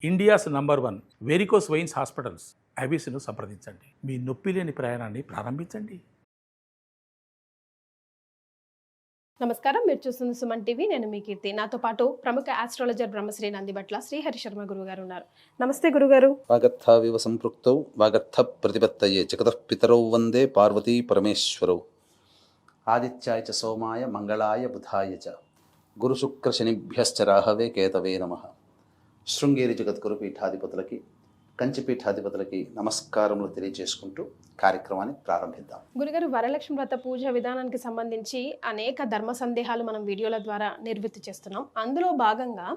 India's number 1 varicose veins hospitals ఐబీసీను సంప్రదించండి. మీ నొప్పి లేని ప్రయాణాన్ని ప్రారంభించండి. నమస్కారం, మీరు చూస్తున్న సుమన్ టీవీ. నేను మీ కీర్తి. నాతో పాటు ప్రముఖ ఆస్ట్రాలజర్ బ్రహ్మశ్రీ నందిబట్ల శ్రీహరి శర్మ గురుగారు ఉన్నారు. నమస్తే గురుగారు. వాగర్థావివ సంపృక్తౌ వాగర్థ ప్రతిపత్తయే జగతః పితరౌ వందే పార్వతీ పరమేశ్వరౌ. ఆదిత్యాయ చ సోమాయ మంగళాయ బుధాయ చ గురు శుక్ర శనిభ్యశ్చ రాహవే కేతవే నమః. శృంగేరి జగద్గురు పీఠాధిపతులకి, కంచి పీఠాధిపతులకి నమస్కారములు తెలియజేసుకుంటూ కార్యక్రమాన్ని ప్రారంభిద్దాం. గురుగారు, వరలక్ష్మి వ్రత పూజ విధానానికి సంబంధించి అనేక ధర్మ సందేహాలు మనం వీడియోల ద్వారా నిర్వృత్తి చేస్తున్నాం. అందులో భాగంగా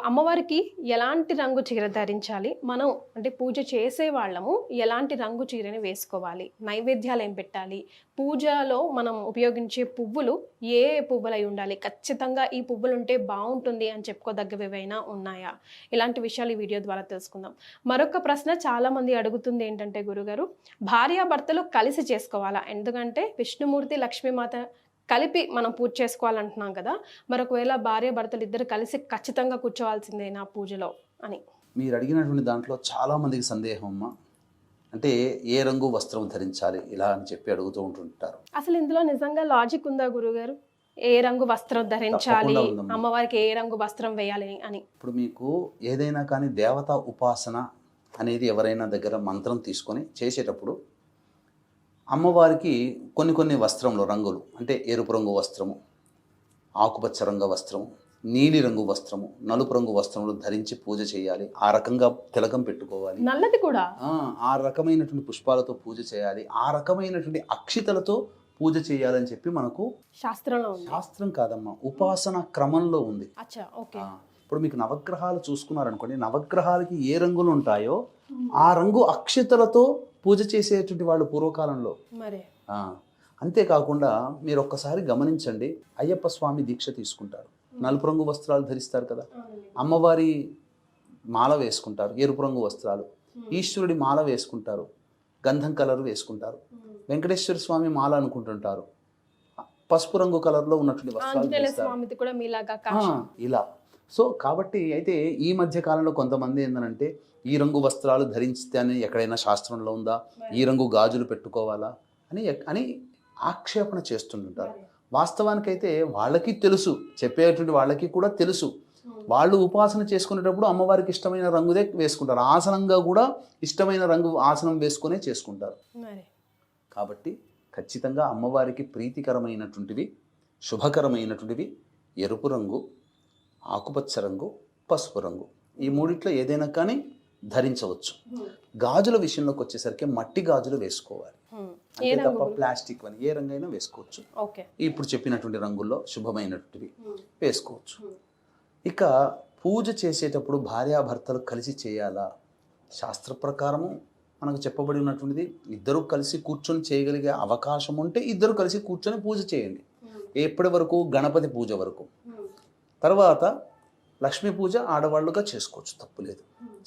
అమ్మవారికి ఎలాంటి రంగు చీర ధరించాలి, మనం అంటే పూజ చేసే వాళ్ళము ఎలాంటి రంగు చీరని వేసుకోవాలి, నైవేద్యాలు ఏం పెట్టాలి, పూజలో మనం ఉపయోగించే పువ్వులు ఏ పువ్వులై ఉండాలి, ఖచ్చితంగా ఈ పువ్వులు ఉంటే బాగుంటుంది అని చెప్పుకోదగ్గవి ఏవైనా ఉన్నాయా, ఇలాంటి విషయాలు ఈ వీడియో ద్వారా తెలుసుకుందాం. మరొక ప్రశ్న చాలామంది అడుగుతుంది ఏంటంటే గురుగారు, భార్యాభర్తలు కలిసి చేసుకోవాలా? ఎందుకంటే విష్ణుమూర్తి లక్ష్మీమాత కలిపి మనం పూజ చేసుకోవాలంటున్నాం కదా, మరొకవేళ భార్య భర్తలు ఇద్దరు కలిసి ఖచ్చితంగా కూర్చోవాల్సిందే నా పూజలో అని. మీరు అడిగినటువంటి దాంట్లో చాలామందికి సందేహం అమ్మా, అంటే ఏ రంగు వస్త్రం ధరించాలి ఇలా అని చెప్పి అడుగుతూ ఉంటుంటారు. అసలు ఇందులో నిజంగా లాజిక్ ఉందా గురుగారు? ఏ రంగు వస్త్రం ధరించాలి, అమ్మవారికి ఏ రంగు వస్త్రం వేయాలి అని? ఇప్పుడు మీకు ఏదైనా కానీ దేవతా ఉపాసన అనేది ఎవరైనా దగ్గర మంత్రం తీసుకొని చేసేటప్పుడు అమ్మవారికి కొన్ని వస్త్రములు రంగులు, అంటే ఎరుపు రంగు వస్త్రము, ఆకుపచ్చ రంగు వస్త్రము, నీలి రంగు వస్త్రము, నలుపు రంగు వస్త్రములు ధరించి పూజ చేయాలి. ఆ రకంగా తిలకం పెట్టుకోవాలి. నల్లది కూడా ఆ రకమైనటువంటి పుష్పాలతో పూజ చేయాలి. ఆ రకమైనటువంటి అక్షితలతో పూజ చేయాలని చెప్పి మనకు శాస్త్రంలో ఉంది. శాస్త్రం కాదమ్మా, ఉపాసన క్రమంలో ఉంది. ఇప్పుడు మీకు నవగ్రహాలు చూసుకున్నారనుకోండి, నవగ్రహాలకి ఏ రంగులు ఉంటాయో ఆ రంగు అక్షితలతో పూజ చేసేటువంటి వాళ్ళు పూర్వకాలంలో. అంతేకాకుండా మీరు ఒక్కసారి గమనించండి, అయ్యప్ప స్వామి దీక్ష తీసుకుంటారు, నలుపు రంగు వస్త్రాలు ధరిస్తారు కదా, అమ్మవారి మాల వేసుకుంటారు ఎరుపు రంగు వస్త్రాలు, ఈశ్వరుడి మాల వేసుకుంటారు గంధం కలర్ వేసుకుంటారు, వెంకటేశ్వర స్వామి మాల అనుకుంటుంటారు పసుపు రంగు కలర్లో ఉన్నటువంటి వస్త్రాలు ఇలా. సో కాబట్టి అయితే ఈ మధ్య కాలంలో కొంతమంది ఏంటంటే ఈ రంగు వస్త్రాలు ధరిస్తే అని ఎక్కడైనా శాస్త్రంలో ఉందా, ఈ రంగు గాజులు పెట్టుకోవాలా అని ఆక్షేపణ చేస్తుంటారు. వాస్తవానికైతే వాళ్ళకి తెలుసు, చెప్పేటువంటి వాళ్ళకి కూడా తెలుసు, వాళ్ళు ఉపాసన చేసుకునేటప్పుడు అమ్మవారికి ఇష్టమైన రంగుదే వేసుకుంటారు, ఆసనంగా కూడా ఇష్టమైన రంగు ఆసనం వేసుకునే చేసుకుంటారు. కాబట్టి ఖచ్చితంగా అమ్మవారికి ప్రీతికరమైనటువంటివి, శుభకరమైనటువంటివి ఎరుపు రంగు, ఆకుపచ్చ రంగు, పసుపు రంగు, ఈ మూడిట్లో ఏదైనా కానీ ధరించవచ్చు. గాజుల విషయంలోకి వచ్చేసరికి మట్టి గాజులు వేసుకోవాలి, అంతే తప్ప ప్లాస్టిక్ అని ఏ రంగైనా వేసుకోవచ్చు. ఇప్పుడు చెప్పినటువంటి రంగుల్లో శుభమైనటువంటివి వేసుకోవచ్చు. ఇక పూజ చేసేటప్పుడు భార్యాభర్తలు కలిసి చేయాలా? శాస్త్ర ప్రకారము మనకు చెప్పబడి ఉన్నటువంటిది, ఇద్దరు కలిసి కూర్చొని చేయగలిగే అవకాశం ఉంటే ఇద్దరు కలిసి కూర్చొని పూజ చేయండి. ఎప్పటి వరకు? గణపతి పూజ వరకు. తర్వాత లక్ష్మీ పూజ ఆడవాళ్ళుగా చేసుకోవచ్చు, తప్పులేదు.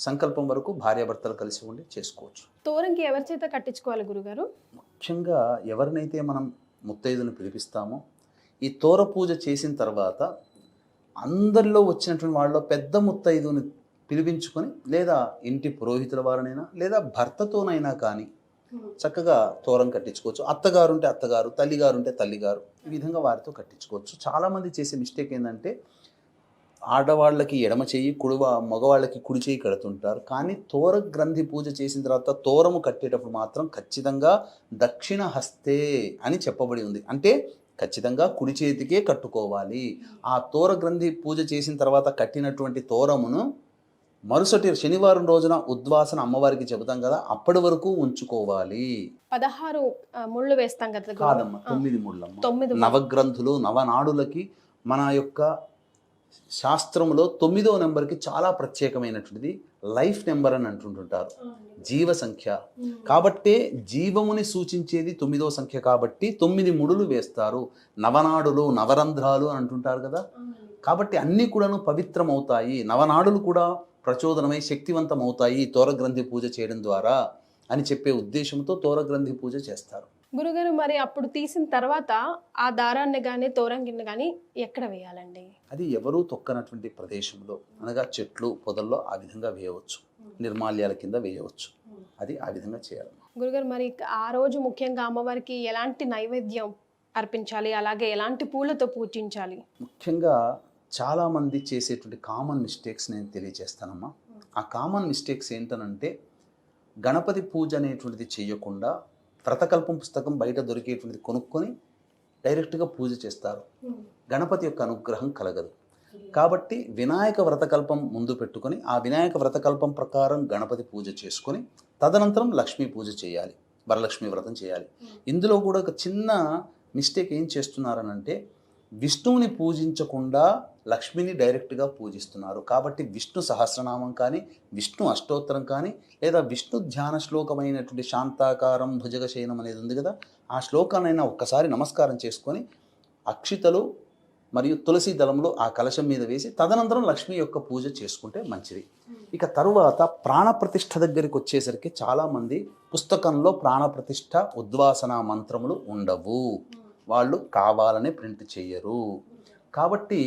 సంకల్పం వరకు భార్యాభర్తలు కలిసి ఉండి చేసుకోవచ్చు. తోరంకి ఎవరి చేత కట్టించుకోవాలి గురుగారు? ముఖ్యంగా ఎవరినైతే మనం ముత్తైదును పిలిపిస్తామో, ఈ తోర పూజ చేసిన తర్వాత అందరిలో వచ్చినటువంటి వాళ్ళలో పెద్ద ముత్తైదుని పిలిపించుకొని, లేదా ఇంటి పురోహితుల వారినైనా లేదా భర్తతోనైనా కానీ చక్కగా తోరం కట్టించుకోవచ్చు. అత్తగారు ఉంటే అత్తగారు, తల్లిగారు ఉంటే తల్లిగారు, ఈ విధంగా వారితో కట్టించుకోవచ్చు. చాలామంది చేసే మిస్టేక్ ఏంటంటే ఆడవాళ్ళకి ఎడమ చెయ్యి, మగవాళ్ళకి కుడి చెయ్యి కడుతుంటారు. కానీ తోర గ్రంథి పూజ చేసిన తర్వాత తోరము కట్టేటప్పుడు మాత్రం ఖచ్చితంగా దక్షిణ హస్తే అని చెప్పబడి ఉంది. అంటే ఖచ్చితంగా కుడి చేతికే కట్టుకోవాలి. ఆ తోర గ్రంథి పూజ చేసిన తర్వాత కట్టినటువంటి తోరమును మరుసటి శనివారం రోజున ఉద్వాసన అమ్మవారికి చెబుతాం కదా, అప్పటి వరకు ఉంచుకోవాలి. 16 ముళ్ళు వేస్తాం కదా? కాదమ్మా, 9 ముళ్ళమ్మ. నవగ్రంథులు, నవనాడులకి మన యొక్క శాస్త్రంలో 9వ నెంబర్కి చాలా ప్రత్యేకమైనటువంటిది లైఫ్ నెంబర్ అని అంటుంటారు, జీవ సంఖ్య. కాబట్టే జీవముని సూచించేది 9వ సంఖ్య కాబట్టి 9 ముడులు వేస్తారు. నవనాడులు, నవరంధ్రాలు అని అంటుంటారు కదా. కాబట్టి అన్నీ కూడాను పవిత్రమవుతాయి, నవనాడులు కూడా ప్రచోదనమై శక్తివంతమవుతాయి తోరగ్రంథి పూజ చేయడం ద్వారా అని చెప్పే ఉద్దేశంతో తోరగ్రంథి పూజ చేస్తారు. గురుగారు, మరి అప్పుడు తీసిన తర్వాత ఆ దారాన్ని కానీ తోరంగిని కానీ ఎక్కడ వేయాలండి? అది ఎవరూ తొక్కనటువంటి ప్రదేశంలో అనగా చెట్లు పొదల్లో ఆ విధంగా వేయవచ్చు, నిర్మాల్యాల కింద వేయవచ్చు. అది ఆ విధంగా చేయాలి. గురుగారు, మరి ఆ రోజు ముఖ్యంగా అమ్మవారికి ఎలాంటి నైవేద్యం అర్పించాలి, అలాగే ఎలాంటి పూలతో పూజించాలి? ముఖ్యంగా చాలామంది చేసేటువంటి కామన్ మిస్టేక్స్ నేను తెలియజేస్తానమ్మా. ఆ కామన్ మిస్టేక్స్ ఏంటనంటే గణపతి పూజ అనేటువంటిది చేయకుండా వ్రతకల్పం పుస్తకం బయట దొరికేటువంటిది కొనుక్కొని డైరెక్ట్గా పూజ చేస్తారు. గణపతి యొక్క అనుగ్రహం కలగదు. కాబట్టి వినాయక వ్రతకల్పం ముందు పెట్టుకొని ఆ వినాయక వ్రతకల్పం ప్రకారం గణపతి పూజ చేసుకొని తదనంతరం లక్ష్మీ పూజ చేయాలి, వరలక్ష్మి వ్రతం చేయాలి. ఇందులో కూడా ఒక చిన్న మిస్టేక్ ఏం చేస్తున్నారనంటే విష్ణువుని పూజించకుండా లక్ష్మిని డైరెక్ట్గా పూజిస్తున్నారు. కాబట్టి విష్ణు సహస్రనామం కానీ, విష్ణు అష్టోత్తరం కానీ, లేదా విష్ణు ధ్యాన శ్లోకమైనటువంటి శాంతాకారం భుజగశయనం అనేది ఉంది కదా, ఆ శ్లోకాన్నైనా ఒక్కసారి నమస్కారం చేసుకొని అక్షితలు మరియు తులసి దళంలో ఆ కలశం మీద వేసి తదనంతరం లక్ష్మి యొక్క పూజ చేసుకుంటే మంచిది. ఇక తరువాత ప్రాణప్రతిష్ఠ దగ్గరికి వచ్చేసరికి చాలామంది పుస్తకంలో ప్రాణప్రతిష్ఠ ఉద్వాసన మంత్రములు ఉండవు, వాళ్ళు కావాలనే ప్రింట్ చేయరు. కాబట్టి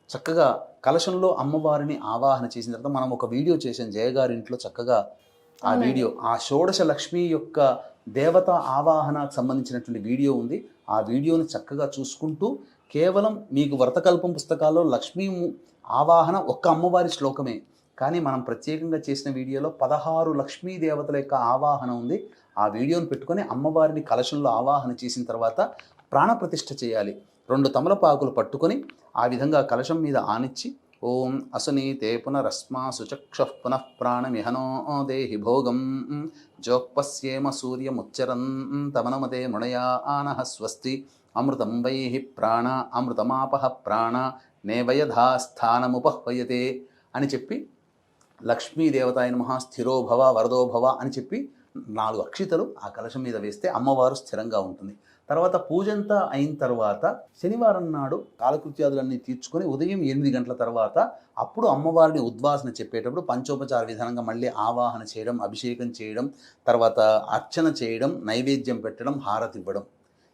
చక్కగా కలశంలో అమ్మవారిని ఆవాహన చేసిన తర్వాత మనం ఒక వీడియో చేసాం జయగారి ఇంట్లో, చక్కగా ఆ వీడియో ఆ షోడశ లక్ష్మి యొక్క దేవత ఆవాహనకు సంబంధించినటువంటి వీడియో ఉంది. ఆ వీడియోని చక్కగా చూసుకుంటూ కేవలం మీకు వ్రతకల్పం పుస్తకాల్లో లక్ష్మీ ఆవాహన ఒక్క అమ్మవారి శ్లోకమే, కానీ మనం ప్రత్యేకంగా చేసిన వీడియోలో 16 లక్ష్మీ దేవతల యొక్క ఆవాహన ఉంది. ఆ వీడియోని పెట్టుకొని అమ్మవారిని కలశంలో ఆవాహన చేసిన తర్వాత ప్రాణప్రతిష్ఠ చేయాలి. 2 తమలపాకులు పట్టుకొని ఆ విధంగా కలశం మీద ఆనిచ్చి ఓం అసునీతే పునరస్మా సుచక్షః పునః ప్రాణమిహనో దేహి భోగం జోక్పస్యేమ సూర్యముచ్చరన్ తమనమతే మృణయా ఆనః స్వస్తి అమృతం వైహి ప్రాణ అమృతమాపహ ప్రాణ నేవయధాస్థానముపహ్వయతే అని చెప్పి లక్ష్మీదేవతాయ నమః స్థిరో భవ వరదో భవ అని చెప్పి 4 అక్షితలు ఆ కలశం మీద వేస్తే అమ్మవారు స్థిరంగా ఉంటుంది. తర్వాత పూజంతా అయిన తర్వాత శనివారం నాడు కాలకృత్యాదులన్నీ తీర్చుకొని ఉదయం 8 గంటల తర్వాత అప్పుడు అమ్మవారిని ఉద్వాసన చెప్పేటప్పుడు పంచోపచార విధానంగా మళ్ళీ ఆవాహన చేయడం, అభిషేకం చేయడం, తర్వాత అర్చన చేయడం, నైవేద్యం పెట్టడం, హారతి ఇవ్వడం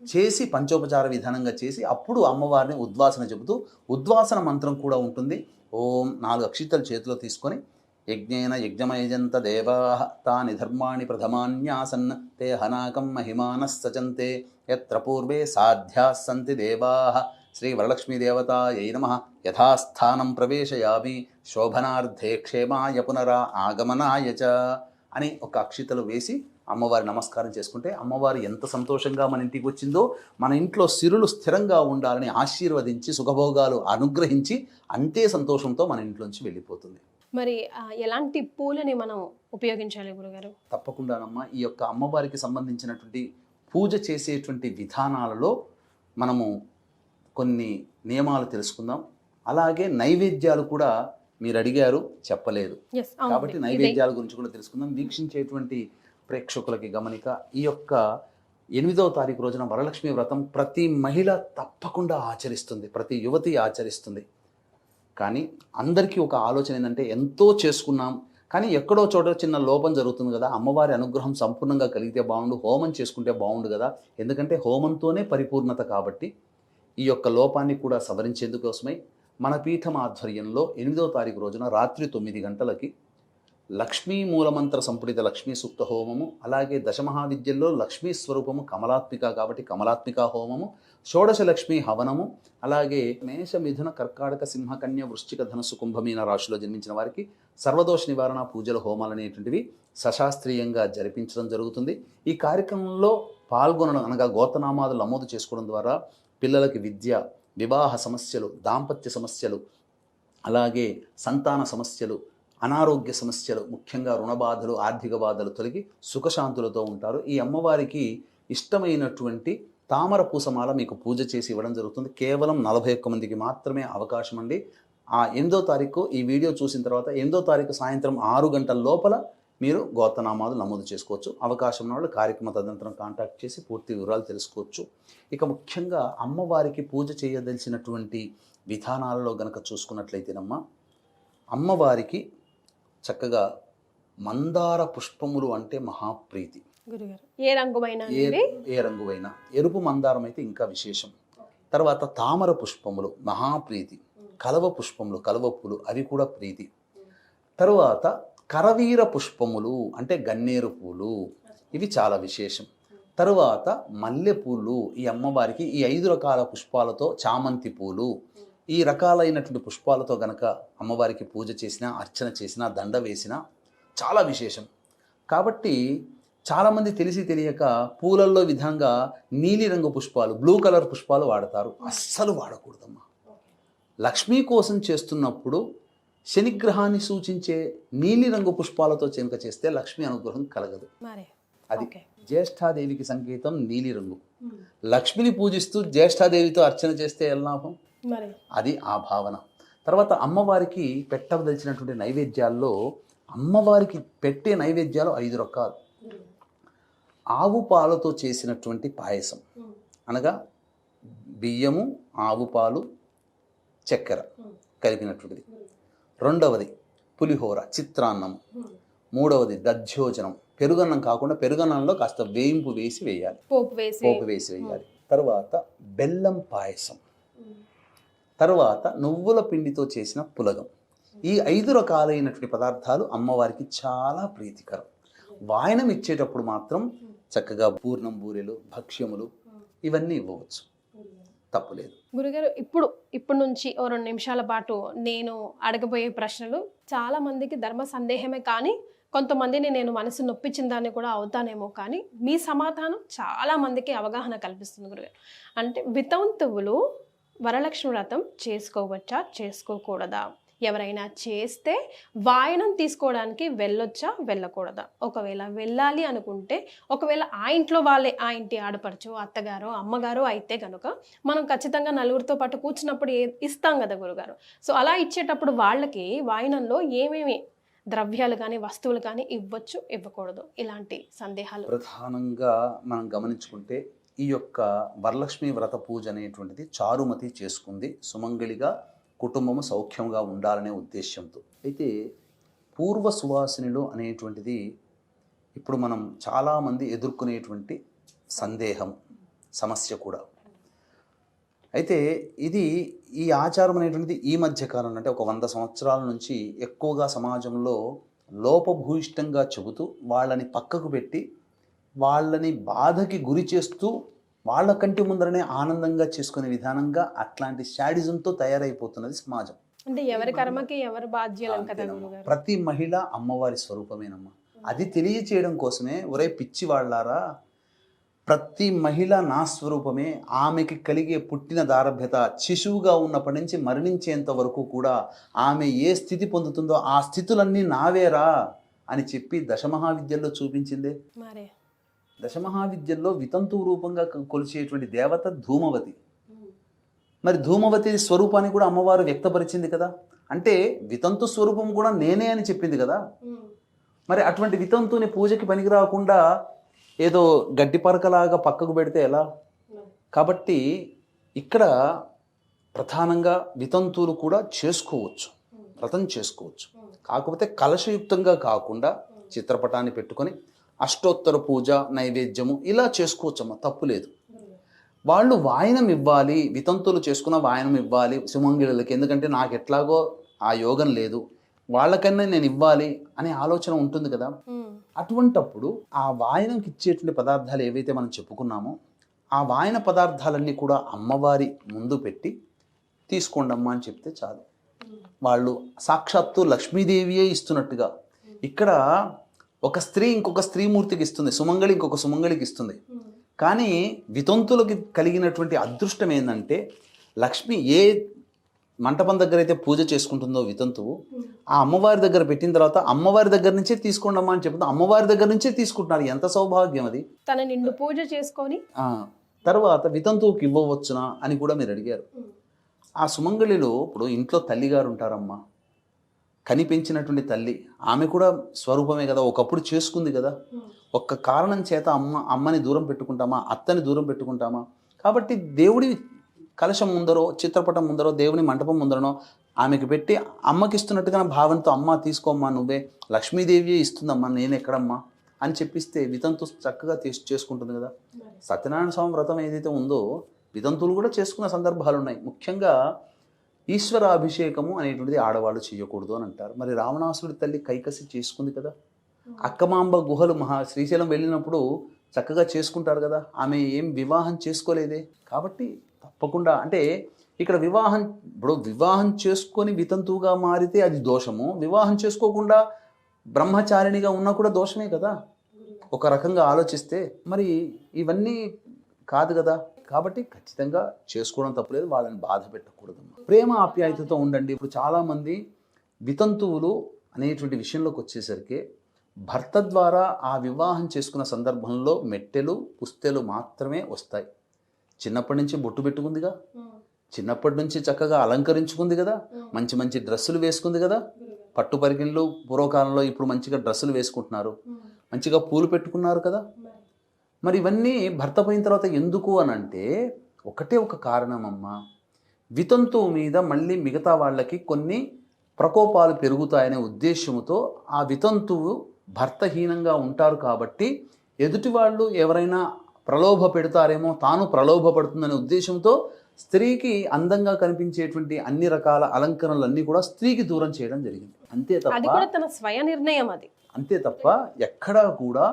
చేసి పంచోపచార విధానంగా చేసి అప్పుడు అమ్మవారిని ఉద్వాసన చెబుతూ ఉద్వాసన మంత్రం కూడా ఉంటుంది. ఓం 4 అక్షితలు చేతిలో తీసుకొని యజ్ఞేన యజ్ఞమయజంత దేవాః తాని ధర్మాణి ప్రథమాన్యాసన్ తే హనాకం మహిమానః సచంతే యత్ర పూర్వే సాధ్యాః సంతి దేవాః శ్రీ వరలక్ష్మీదేవతాయై నమః యథాస్థానం ప్రవేశయామి శోభనార్థే క్షేమాయ పునరా ఆగమనాయ చ అని ఒక అక్షితలు వేసి అమ్మవారి నమస్కారం చేసుకుంటే అమ్మవారు ఎంత సంతోషంగా మన ఇంటికి వచ్చిందో, మన ఇంట్లో సిరులు స్థిరంగా ఉండాలని ఆశీర్వదించి సుఖభోగాలు అనుగ్రహించి అంతే సంతోషంతో మన ఇంట్లోంచి వెళ్ళిపోతుంది. మరి ఎలాంటి పూలని మనం ఉపయోగించాలి గురుగారు? తప్పకుండానమ్మా, ఈ యొక్క అమ్మవారికి సంబంధించినటువంటి పూజ చేసేటువంటి విధానాలలో మనము కొన్ని నియమాలు తెలుసుకుందాం. అలాగే నైవేద్యాలు కూడా మీరు అడిగారు, చెప్పలేదు కాబట్టి నైవేద్యాల గురించి కూడా తెలుసుకుందాం. వీక్షించేటువంటి ప్రేక్షకులకి గమనిక, ఈ యొక్క 8వ తారీఖు రోజున వరలక్ష్మి వ్రతం ప్రతి మహిళ తప్పకుండా ఆచరిస్తుంది, ప్రతి యువతి ఆచరిస్తుంది. కానీ అందరికీ ఒక ఆలోచన ఏంటంటే ఎంతో చేసుకున్నాం కానీ ఎక్కడో చోట చిన్న లోపం జరుగుతుంది కదా, అమ్మవారి అనుగ్రహం సంపూర్ణంగా కలిగితే బాగుండు, హోమం చేసుకుంటే బాగుండు కదా, ఎందుకంటే హోమంతోనే పరిపూర్ణత. కాబట్టి ఈ యొక్క లోపాన్ని కూడా సవరించేందుకోసమై మన పీఠం ఆధ్వర్యంలో 8వ తారీఖు రోజున రాత్రి 9 గంటలకి లక్ష్మీ మూలమంత్ర సంపుటిత లక్ష్మీ సూక్త హోమము, అలాగే దశమహావిద్యల్లో లక్ష్మీ స్వరూపము కమలాత్మిక కాబట్టి కమలాత్మిక హోమము, షోడశ లక్ష్మీ హవనము, అలాగే మేష మిథున కర్కాటక సింహ కన్య వృశ్చిక ధనుసు కుంభమీన రాశిలో జన్మించిన వారికి సర్వదోష నివారణ పూజల హోమాలు అనేటువంటివి సశాస్త్రీయంగా జరిపించడం జరుగుతుంది. ఈ కార్యక్రమంలో పాల్గొనడం అనగా గోత్రనామాదులు నమోదు చేసుకోవడం ద్వారా పిల్లలకి విద్య, వివాహ సమస్యలు, దాంపత్య సమస్యలు, అలాగే సంతాన సమస్యలు, అనారోగ్య సమస్యలు, ముఖ్యంగా రుణబాధలు, ఆర్థిక బాధలు తొలగి సుఖశాంతులతో ఉంటారు. ఈ అమ్మవారికి ఇష్టమైనటువంటి తామర పూసమాల మీకు పూజ చేసి ఇవ్వడం జరుగుతుంది. కేవలం 41 మందికి మాత్రమే అవకాశం అండి. ఆ 8వ తారీఖు ఈ వీడియో చూసిన తర్వాత 8వ తారీఖు సాయంత్రం 6 గంటల లోపల మీరు గోత్రనామాలు నమోదు చేసుకోవచ్చు. అవకాశం ఉన్న వాళ్ళు కార్యక్రమ తదనంతరం కాంటాక్ట్ చేసి పూర్తి వివరాలు తెలుసుకోవచ్చు. ఇక ముఖ్యంగా అమ్మవారికి పూజ చేయదలిచినటువంటి విధానాలలో గనక చూసుకున్నట్లయితేనమ్మా, అమ్మవారికి చక్కగా మందార పుష్పములు అంటే మహాప్రీతి. గురుగారు, ఏ రంగువైనా ఏ రంగువైనా, ఎరుపు మందారం అయితే ఇంకా విశేషం. తర్వాత తామర పుష్పములు మహాప్రీతి, కలవ పుష్పములు, కలవ పూలు, అవి కూడా ప్రీతి. తరువాత కరవీర పుష్పములు అంటే గన్నేరు పూలు, ఇవి చాలా విశేషం. తరువాత మల్లెపూలు, ఈ అమ్మవారికి ఈ 5 రకాల పుష్పాలతో, చామంతి పూలు, ఈ రకాలైనటువంటి పుష్పాలతో గనక అమ్మవారికి పూజ చేసినా, అర్చన చేసినా, దండ వేసినా చాలా విశేషం. కాబట్టి చాలామంది తెలిసి తెలియక పూలల్లో విధంగా నీలిరంగు పుష్పాలు, బ్లూ కలర్ పుష్పాలు వాడతారు. అస్సలు వాడకూడదమ్మా. లక్ష్మీ కోసం చేస్తున్నప్పుడు శనిగ్రహాన్ని సూచించే నీలిరంగు పుష్పాలతో చెనక చేస్తే లక్ష్మీ అనుగ్రహం కలగదు. అది జ్యేష్ఠాదేవికి సంకేతం నీలిరంగు. లక్ష్మిని పూజిస్తూ జ్యేష్ఠాదేవితో అర్చన చేస్తే ఎలా లాభం? అది ఆ భావన. తర్వాత అమ్మవారికి పెట్టవలసినటువంటి నైవేద్యాల్లో అమ్మవారికి పెట్టే నైవేద్యాలు 5 రకాలు. ఆవు పాలతో చేసినటువంటి పాయసం, అనగా బియ్యము, ఆవు పాలు, చక్కెర కలిపినటువంటిది. రెండవది పులిహోర, చిత్రాన్నం. మూడవది దధ్యోజనం, పెరుగన్నం కాకుండా పెరుగన్నంలో కాస్త వేయింపు వేసి వేయాలి, పోపు వేసి వేయాలి. తర్వాత బెల్లం పాయసం, తర్వాత నువ్వుల పిండితో చేసిన పులగం. ఈ 5 రకాలైనటువంటి పదార్థాలు అమ్మవారికి చాలా ప్రీతికరం. వాయనం ఇచ్చేటప్పుడు మాత్రం చక్కగా పూర్ణం బూరెలు, భక్ష్యములు ఇవన్నీ ఇవ్వవచ్చు, తప్పులేదు. గురుగారు, ఇప్పుడు నుంచి ఓ 2 నిమిషాల పాటు నేను అడగబోయే ప్రశ్నలు చాలా మందికి ధర్మ సందేహమే, కానీ కొంతమందిని నేను మనసు నొప్పించిన దాన్ని కూడా అవుతానేమో, కానీ మీ సమాధానం చాలా మందికి అవగాహన కల్పిస్తుంది గురుగారు. అంటే వితంతువులు వరలక్ష్మి వ్రతం చేసుకోవచ్చా, చేసుకోకూడదా? ఎవరైనా చేస్తే వాయనం తీసుకోవడానికి వెళ్ళొచ్చా, వెళ్ళకూడదా? ఒకవేళ వెళ్ళాలి అనుకుంటే, ఒకవేళ ఆ ఇంట్లో వాళ్ళే, ఆ ఇంటి ఆడపడుచు, అత్తగారు, అమ్మగారు అయితే కనుక మనం ఖచ్చితంగా నలుగురితో పాటు కూర్చున్నప్పుడు ఇస్తాం కదా గురుగారు. సో అలా ఇచ్చేటప్పుడు వాళ్ళకి వాయనంలో ఏమేమి ద్రవ్యాలు కానీ వస్తువులు కానీ ఇవ్వచ్చు, ఇవ్వకూడదు, ఇలాంటి సందేహాలు ప్రధానంగా మనం గమనించుకుంటే ఈ యొక్క వరలక్ష్మి వ్రత పూజ అనేటువంటిది చారుమతి చేసుకుంది, సుమంగళిగా కుటుంబము సౌఖ్యంగా ఉండాలనే ఉద్దేశంతో. అయితే పూర్వ సువాసినిలో అనేటువంటిది ఇప్పుడు మనం చాలామంది ఎదుర్కొనేటువంటి సందేహం, సమస్య కూడా. అయితే ఈ ఆచారం అనేటువంటిది ఈ మధ్య కాలంలో, అంటే ఒక 100 సంవత్సరాల నుంచి ఎక్కువగా సమాజంలో లోపభూయిష్టంగా చెబుతూ వాళ్ళని పక్కకు పెట్టి వాళ్ళని బాధకి గురి చేస్తూ వాళ్ళ కంటి ముందరనే ఆనందంగా చేసుకునే విధానంగా అట్లాంటి శాడిజంతో తయారైపోతున్నది సమాజం. అంటే ఎవరి కర్మకి ఎవరు బాధ్యులు కదా గురుగారు. ప్రతి మహిళ అమ్మవారి స్వరూపమేనమ్మా. అది తెలియచేయడం కోసమే, ఒరే పిచ్చి వాళ్ళారా, ప్రతి మహిళ నా స్వరూపమే, ఆమెకి కలిగే పుట్టిన దారభ్యత శిశువుగా ఉన్నప్పటి నుంచి మరణించేంత వరకు కూడా ఆమె ఏ స్థితి పొందుతుందో ఆ స్థితులన్నీ నావేరా అని చెప్పి దశమహావిద్యల్లో చూపించిందే. దశమహావిద్యల్లో వితంతు రూపంగా కొలిచేటువంటి దేవత ధూమవతి. మరి ధూమవతి స్వరూపాన్ని కూడా అమ్మవారు వ్యక్తపరిచింది కదా. అంటే వితంతు స్వరూపం కూడా నేనే అని చెప్పింది కదా. మరి అటువంటి వితంతుని పూజకి పనికి రాకుండా ఏదో గడ్డి పరకలాగా పక్కకు పెడితే ఎలా? కాబట్టి ఇక్కడ ప్రధానంగా వితంతువులు కూడా చేసుకోవచ్చు, వ్రతం చేసుకోవచ్చు. కాకపోతే కలశయుక్తంగా కాకుండా చిత్రపటాన్ని పెట్టుకొని అష్టోత్తర పూజ, నైవేద్యము ఇలా చేసుకోవచ్చమ్మా, తప్పు లేదు. వాళ్ళు వాయనం ఇవ్వాలి, వితంతులు చేసుకున్న వాయనం ఇవ్వాలి సుమంగిళ్ళకి, ఎందుకంటే నాకు ఎట్లాగో ఆ యోగం లేదు, వాళ్ళకన్నా నేను ఇవ్వాలి అనే ఆలోచన ఉంటుంది కదా. అటువంటప్పుడు ఆ వాయనంకి ఇచ్చేటువంటి పదార్థాలు ఏవైతే మనం చెప్పుకున్నామో ఆ వాయన పదార్థాలన్నీ కూడా అమ్మవారి ముందు పెట్టి తీసుకోండమ్మా అని చెప్తే చాలు. వాళ్ళు సాక్షాత్తు లక్ష్మీదేవియే ఇస్తున్నట్టుగా. ఇక్కడ ఒక స్త్రీ ఇంకొక స్త్రీమూర్తికి ఇస్తుంది, సుమంగళి ఇంకొక సుమంగళికి ఇస్తుంది. కానీ వితంతులకి కలిగినటువంటి అదృష్టం ఏంటంటే, లక్ష్మి ఏ మంటపం దగ్గర అయితే పూజ చేసుకుంటుందో వితంతువు, ఆ అమ్మవారి దగ్గర పెట్టిన తర్వాత అమ్మవారి దగ్గర నుంచే తీసుకోండమ్మా అని చెప్తుంది. అమ్మవారి దగ్గర నుంచే తీసుకుంటున్నారు. ఎంత సౌభాగ్యం అది. తన నిండు పూజ చేసుకొని తర్వాత వితంతువుకి ఇవ్వవచ్చునా అని కూడా మీరు అడిగారు. ఆ సుమంగళిలో ఇప్పుడు ఇంట్లో తల్లిగారు ఉంటారమ్మా, కనిపించినటువంటి తల్లి, ఆమె కూడా స్వరూపమే కదా, ఒకప్పుడు చేసుకుంది కదా. ఒక్క కారణం చేత అమ్మని దూరం పెట్టుకుంటామా, అత్తని దూరం పెట్టుకుంటామా? కాబట్టి దేవుడి కలశం ముందరో, చిత్రపటం ముందరో, దేవుని మంటపం ముందరనో ఆమెకి పెట్టి అమ్మకి ఇస్తున్నట్టుగా భావనతో, అమ్మ తీసుకోమ్మా, నువ్వే లక్ష్మీదేవి ఇస్తుందమ్మా, నేను ఎక్కడమ్మా అని చెప్పిస్తే వితంతు చక్కగా చేసుకుంటుంది కదా. సత్యనారాయణ స్వామి వ్రతం ఏదైతే ఉందో వితంతువులు కూడా చేసుకున్న సందర్భాలు ఉన్నాయి. ముఖ్యంగా ఈశ్వరాభిషేకము అనేటువంటిది ఆడవాళ్ళు చేయకూడదు అని అంటారు. మరి రావణాసుడి తల్లి కైకసి చేసుకుంది కదా. అక్కమాంబ గుహలు శ్రీశైలం వెళ్ళినప్పుడు చక్కగా చేసుకుంటారు కదా. ఆమె ఏం వివాహం చేసుకోలేదే. కాబట్టి తప్పకుండా అంటే ఇక్కడ వివాహం చేసుకొని వితంతువుగా మారితే అది దోషము, వివాహం చేసుకోకుండా బ్రహ్మచారిణిగా ఉన్నా కూడా దోషమే కదా ఒక రకంగా ఆలోచిస్తే. మరి ఇవన్నీ కాదు కదా. కాబట్టి ఖచ్చితంగా చేసుకోవడం తప్పులేదు, వాళ్ళని బాధ పెట్టకూడదు. ప్రేమ ఆప్యాయతతో ఉండండి. ఇప్పుడు చాలామంది వితంతువులు అనేటువంటి విషయంలోకి వచ్చేసరికి భర్త ద్వారా ఆ వివాహం చేసుకున్న సందర్భంలో మెట్టెలు పుస్తెలు మాత్రమే వస్తాయి. చిన్నప్పటి నుంచి బొట్టు పెట్టుకుందిగా, చిన్నప్పటి నుంచి చక్కగా అలంకరించుకుంది కదా, మంచి మంచి డ్రెస్సులు వేసుకుంది కదా. పట్టు పరికిణలు పూర్వకాలంలో ఇప్పుడు మంచిగా డ్రెస్సులు వేసుకుంటున్నారు, మంచిగా పూలు పెట్టుకున్నారు కదా. మరి ఇవన్నీ భర్త పోయిన తర్వాత ఎందుకు అని అంటే ఒకటే ఒక కారణం అమ్మా, వితంతువు మీద మళ్ళీ మిగతా వాళ్ళకి కొన్ని ప్రకోపాలు పెరుగుతాయనే ఉద్దేశంతో ఆ వితంతువు భర్తహీనంగా ఉంటారు. కాబట్టి ఎదుటి వాళ్ళు ఎవరైనా ప్రలోభ పెడతారేమో, తాను ప్రలోభపడుతుందనే ఉద్దేశంతో స్త్రీకి అందంగా కనిపించేటువంటి అన్ని రకాల అలంకరణలన్నీ కూడా స్త్రీకి దూరం చేయడం జరిగింది. అంతే తప్ప తన స్వయ నిర్ణయం అది. అంతే తప్ప ఎక్కడా కూడా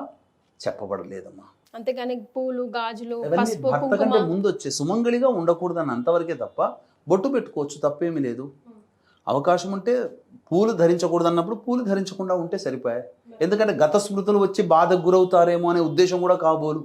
చెప్పబడలేదమ్మా. అంతేగాని పూలు గాజులు అవన్నీ భర్త కంటే ముందు వచ్చే సుమంగళిగా ఉండకూడదని అంతవరకే తప్ప బొట్టు పెట్టుకోవచ్చు, తప్పేమీ లేదు. అవకాశం ఉంటే పూలు ధరించకూడదు అన్నప్పుడు పూలు ధరించకుండా ఉంటే సరిపోయాయి. ఎందుకంటే గత స్మృతులు వచ్చి బాధకు గురవుతారేమో అనే ఉద్దేశం కూడా కాబోలు.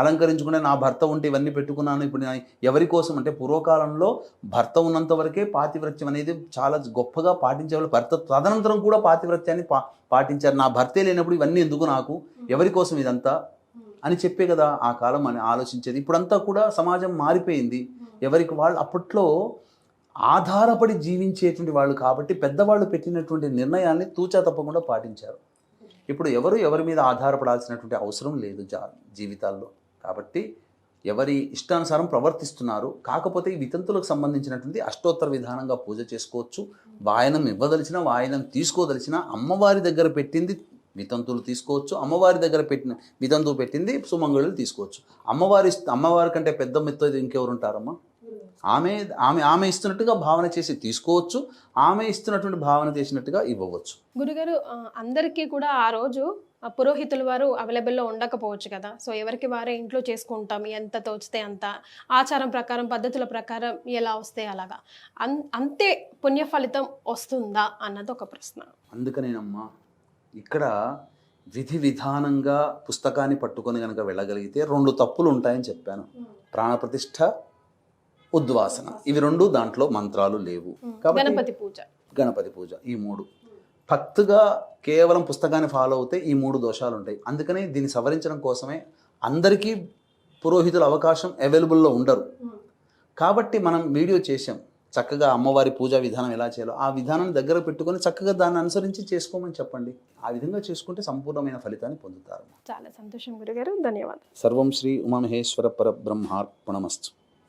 అలంకరించుకునే నా భర్త ఉంటే ఇవన్నీ పెట్టుకున్నాను, ఇప్పుడు ఎవరి కోసం అంటే పూర్వకాలంలో భర్త ఉన్నంత వరకే పాతివ్రత్యం అనేది చాలా గొప్పగా పాటించేవాళ్ళు. భర్త తదనంతరం కూడా పాతివ్రత్యాన్ని పాటించారు. నా భర్తే లేనప్పుడు ఇవన్నీ ఎందుకు నాకు, ఎవరి కోసం ఇదంతా అని చెప్పే కదా ఆ కాలం అని ఆలోచించేది. ఇప్పుడంతా కూడా సమాజం మారిపోయింది. ఎవరికి వాళ్ళు అప్పట్లో ఆధారపడి జీవించేటువంటి వాళ్ళు కాబట్టి పెద్దవాళ్ళు పెట్టినటువంటి నిర్ణయాల్ని తూచా తప్పకుండా పాటించారు. ఇప్పుడు ఎవరి మీద ఆధారపడాల్సినటువంటి అవసరం లేదు జీవితాల్లో. కాబట్టి ఎవరి ఇష్టానుసారం ప్రవర్తిస్తున్నారు. కాకపోతే ఈ వితంతులకు సంబంధించినటువంటి అష్టోత్తర విధానంగా పూజ చేసుకోవచ్చు. వాయనం ఇవ్వదలిచిన, వాయనం తీసుకోదలిచిన అమ్మవారి దగ్గర పెట్టింది వితంతువులు తీసుకోవచ్చు, అమ్మవారి దగ్గర పెట్టిన వితంతువు పెట్టింది సుమంగళులు తీసుకోవచ్చు. అమ్మవారి కంటే పెద్ద మెత్తది ఇంకెవరు ఉంటారమ్మా? ఆమె ఇస్తున్నట్టుగా భావన చేసి తీసుకోవచ్చు, ఆమె ఇస్తున్నటువంటి భావన చేసినట్టుగా ఇవ్వవచ్చు. గురుగారు, అందరికీ కూడా ఆ రోజు పురోహితుల వారు అవైలబుల్లో ఉండకపోవచ్చు కదా. సో ఎవరికి వారే ఇంట్లో చేసుకుంటాం, ఎంత తోచితే అంత, ఆచారం ప్రకారం పద్ధతుల ప్రకారం ఎలా వస్తే అలాగా, అంతే పుణ్య ఫలితం వస్తుందా అన్నది ఒక ప్రశ్న. అందుకనేనమ్మా ఇక్కడ విధి విధానంగా పుస్తకాన్ని పట్టుకొని కనుక వెళ్ళగలిగితే 2 తప్పులు ఉంటాయని చెప్పాను. ప్రాణప్రతిష్ఠ, ఉద్వాసన, ఇవి 2 దాంట్లో మంత్రాలు లేవు. గణపతి పూజ ఈ 3 భక్తిగా కేవలం పుస్తకాన్ని ఫాలో అవుతే ఈ 3 దోషాలు ఉంటాయి. అందుకని దీన్ని సవరించడం కోసమే అందరికీ పురోహితుల అవకాశం అవైలబుల్లో ఉండరు. కాబట్టి మనం వీడియో చేసాం చక్కగా అమ్మవారి పూజా విధానం ఎలా చేయాలో ఆ విధానాన్ని దగ్గర పెట్టుకొని చక్కగా దాన్ని అనుసరించి చేసుకోమని చెప్పండి. ఆ విధంగా చేసుకుంటే సంపూర్ణమైన ఫలితాన్ని పొందుతారు. చాలా సంతోషం గురుగారు, ధన్యవాదాలు. సర్వం శ్రీ ఉమామహేశ్వర పరబ్రహ్మార్పణమస్తు.